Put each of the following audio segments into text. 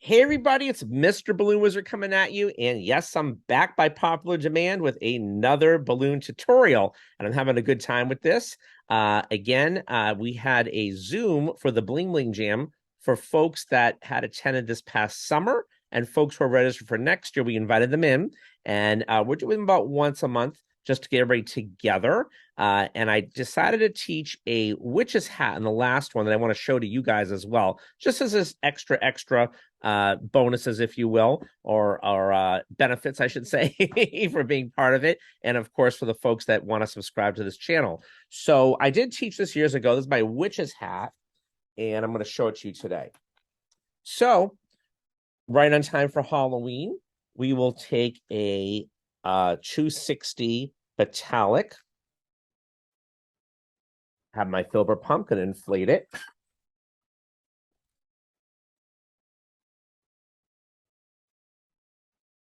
Hey everybody, it's Mr. Balloon Wizard coming at you. And yes, I'm back by popular demand with another balloon tutorial. And I'm having a good time with this. We had a Zoom for the Bling Bling Jam for folks that had attended this past summer and folks who are registered for next year. We invited them in, and we're doing about once a month just to get everybody together. And I decided to teach a witch's hat in the last one that I want to show to you guys as well, just as this extra bonuses, if you will, or benefits, I should say, for being part of it. And of course, for the folks that want to subscribe to this channel. So I did teach this years ago. This is my witch's hat, and I'm going to show it to you today. So right on time for Halloween, we will take a 260 metallic, have my filbert pumpkin, inflate it.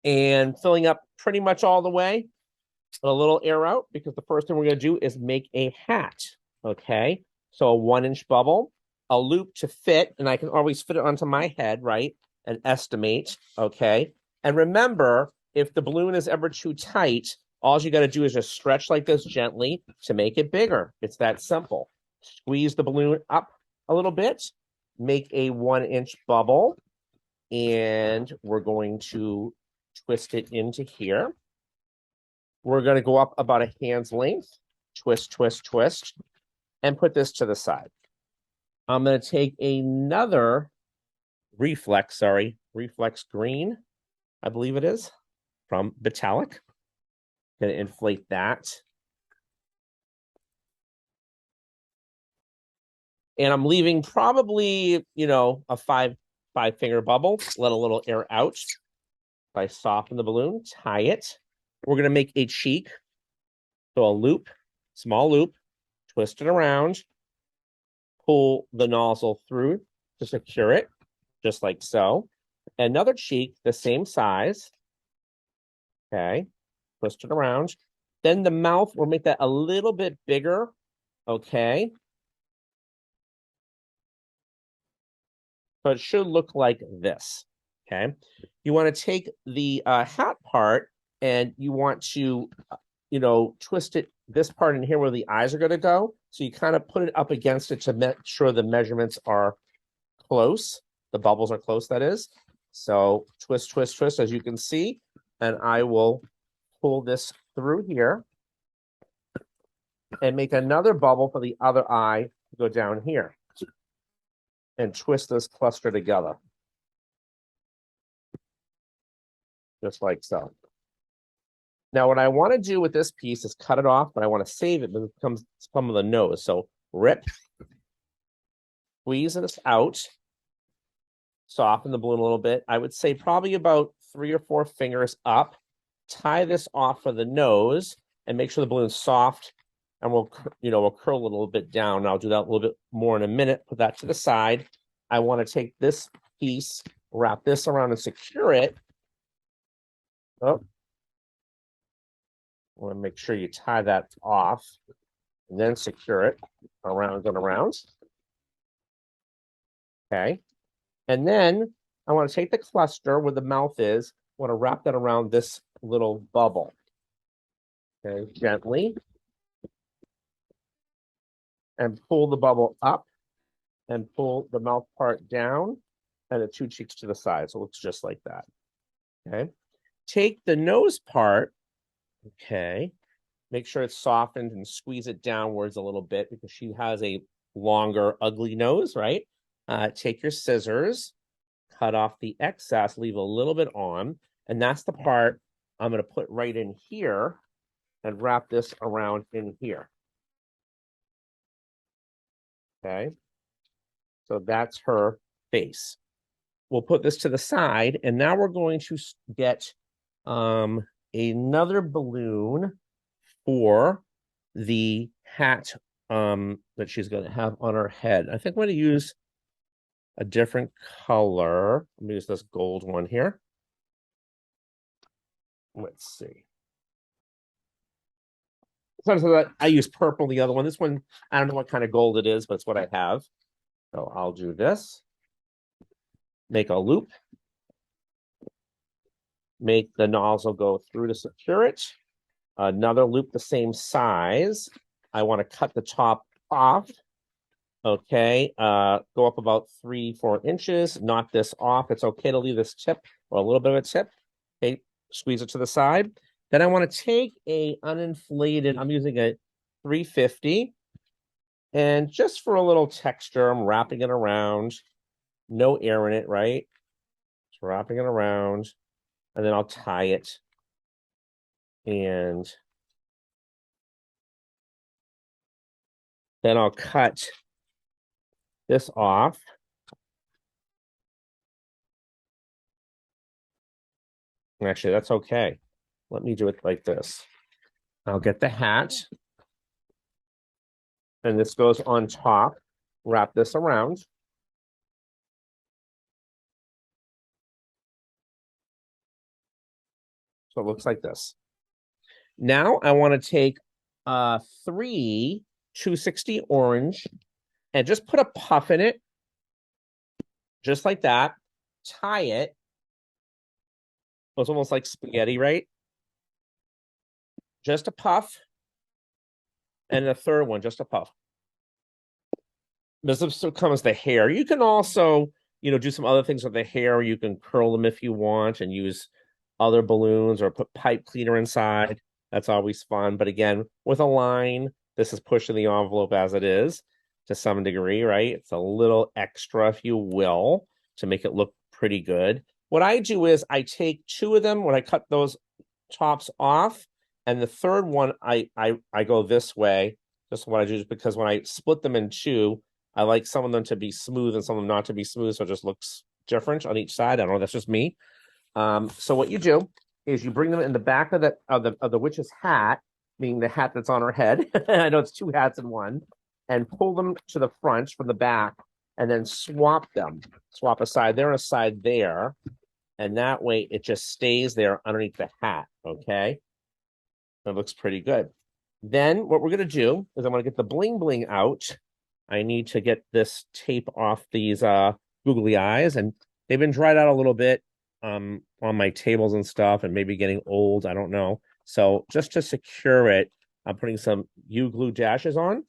And filling up pretty much all the way, a little air out, because the first thing we're going to do is make a hat. Okay, so a 1-inch bubble, a loop to fit, and I can always fit it onto my head, right, and estimate. Okay, and remember, if the balloon is ever too tight, all you got to do is just stretch like this gently to make it bigger. It's that simple. Squeeze the balloon up a little bit, make a 1-inch bubble, and we're going to twist it into here. We're going to go up about a hand's length, twist, twist, twist, and put this to the side. I'm going to take another reflex green, I believe it is, from Metallic. Going to inflate that. And I'm leaving probably, a five finger bubble, let a little air out. If I soften the balloon, tie it. We're going to make a cheek. So a loop, small loop, twist it around, pull the nozzle through to secure it, just like so. Another cheek, the same size. Okay, twist it around. Then the mouth, we'll make that a little bit bigger. Okay. So it should look like this. Okay. You want to take the hat part and you want to, twist it, this part in here where the eyes are going to go. So you kind of put it up against it to make sure the measurements are close. The bubbles are close, that is. So twist, twist, twist, as you can see. And I will pull this through here and make another bubble for the other eye to go down here. And twist this cluster together. Just like so. Now, what I want to do with this piece is cut it off, but I want to save it because it becomes some of the nose. So rip, squeeze this out, soften the balloon a little bit. I would say probably about 3 or 4 fingers up. Tie this off for the nose and make sure the balloon's soft. And we'll curl a little bit down. And I'll do that a little bit more in a minute. Put that to the side. I want to take this piece, wrap this around and secure it. Oh, I want to make sure you tie that off and then secure it around and around. Okay. And then I want to take the cluster where the mouth is. I want to wrap that around this little bubble. Okay, gently. And pull the bubble up and pull the mouth part down and the 2 cheeks to the side. So it looks just like that. Okay. Take the nose part. Okay. Make sure it's softened and squeeze it downwards a little bit because she has a longer, ugly nose, right? Take your scissors, cut off the excess, leave a little bit on. And that's the part I'm going to put right in here and wrap this around in here. Okay. So that's her face. We'll put this to the side, and now we're going to get another balloon for the hat that she's going to have on her head. I think I'm going to use a different color. I'm going to use this gold one here. Let's see. Sometimes I use purple, the other one. This one, I don't know what kind of gold it is, but it's what I have. So I'll do this. Make a loop, make the nozzle go through to secure it. Another loop the same size. I want to cut the top off. Okay, go up about 3-4 inches, knock this off. It's okay to leave this tip or a little bit of a tip. Okay, squeeze it to the side. Then I want to take a uninflated, I'm using a 350, and just for a little texture, I'm wrapping it around. No air in it, right? Just wrapping it around, and then I'll tie it. And then I'll cut this off. Actually, that's okay. Let me do it like this. I'll get the hat, and this goes on top. Wrap this around. So it looks like this. Now I want to take 3 260 orange and just put a puff in it, just like that. Tie it. It's almost like spaghetti, right? Just a puff. And the third one, just a puff. This comes the hair. You can also, do some other things with the hair. You can curl them if you want and use other balloons or put pipe cleaner inside. That's always fun. But again, with a line, this is pushing the envelope as it is to some degree, right? It's a little extra, if you will, to make it look pretty good. What I do is I take 2 of them when I cut those tops off, and the third one I go this way. Just what I do is because when I split them in 2, I like some of them to be smooth and some of them not to be smooth, so it just looks different on each side. I don't know, that's just me. So what you do is you bring them in the back of the witch's hat, meaning the hat that's on her head. I know it's 2 hats in one, and pull them to the front from the back, and then swap them. Swap a side there and a side there, and that way it just stays there underneath the hat. Okay, that looks pretty good. Then what we're gonna do is I'm gonna get the bling bling out. I need to get this tape off these googly eyes, and they've been dried out a little bit on my tables and stuff, and maybe getting old. I don't know. So just to secure it, I'm putting some U-glue dashes on.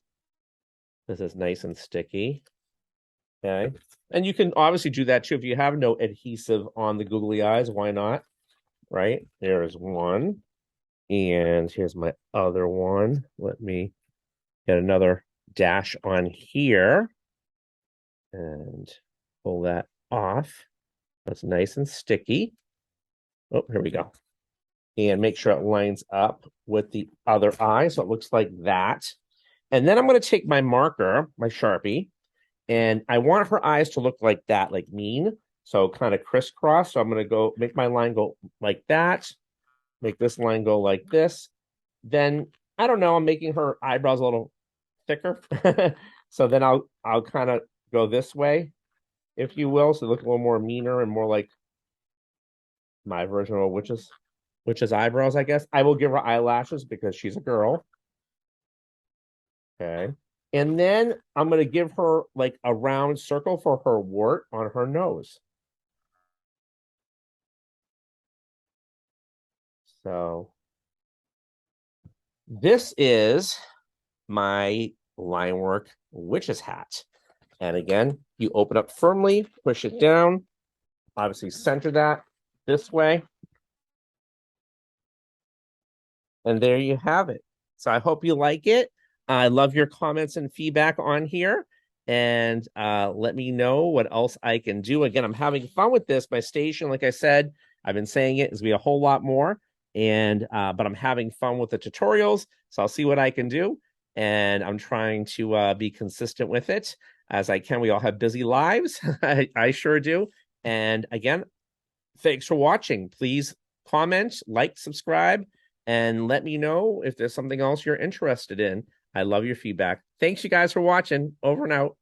This is nice and sticky. Okay. And you can obviously do that too if you have no adhesive on the googly eyes. Why not? Right? There's one. And here's my other one. Let me get another dash on here and pull that off. That's nice and sticky. Oh, here we go. And make sure it lines up with the other eye. So it looks like that. And then I'm going to take my marker, my Sharpie, and I want her eyes to look like that, like mean. So kind of crisscross. So I'm going to go make my line go like that. Make this line go like this. Then, I don't know, I'm making her eyebrows a little thicker. So then I'll kind of go this way, if you will. So look a little more meaner and more like my version of witch's eyebrows, I guess. I will give her eyelashes because she's a girl. Okay. And then I'm going to give her like a round circle for her wart on her nose. So this is my line work witch's hat. And again, you open up firmly, push it down, obviously center that this way. And there you have it. So I hope you like it. I love your comments and feedback on here. And let me know what else I can do. Again, I'm having fun with this. My station, like I said, I've been saying it, is going to be a whole lot more. And but I'm having fun with the tutorials. So I'll see what I can do. And I'm trying to be consistent with it as I can. We all have busy lives. I sure do. And again, thanks for watching. Please comment, like, subscribe, and let me know if there's something else you're interested in. I love your feedback. Thanks, you guys, for watching. Over and out.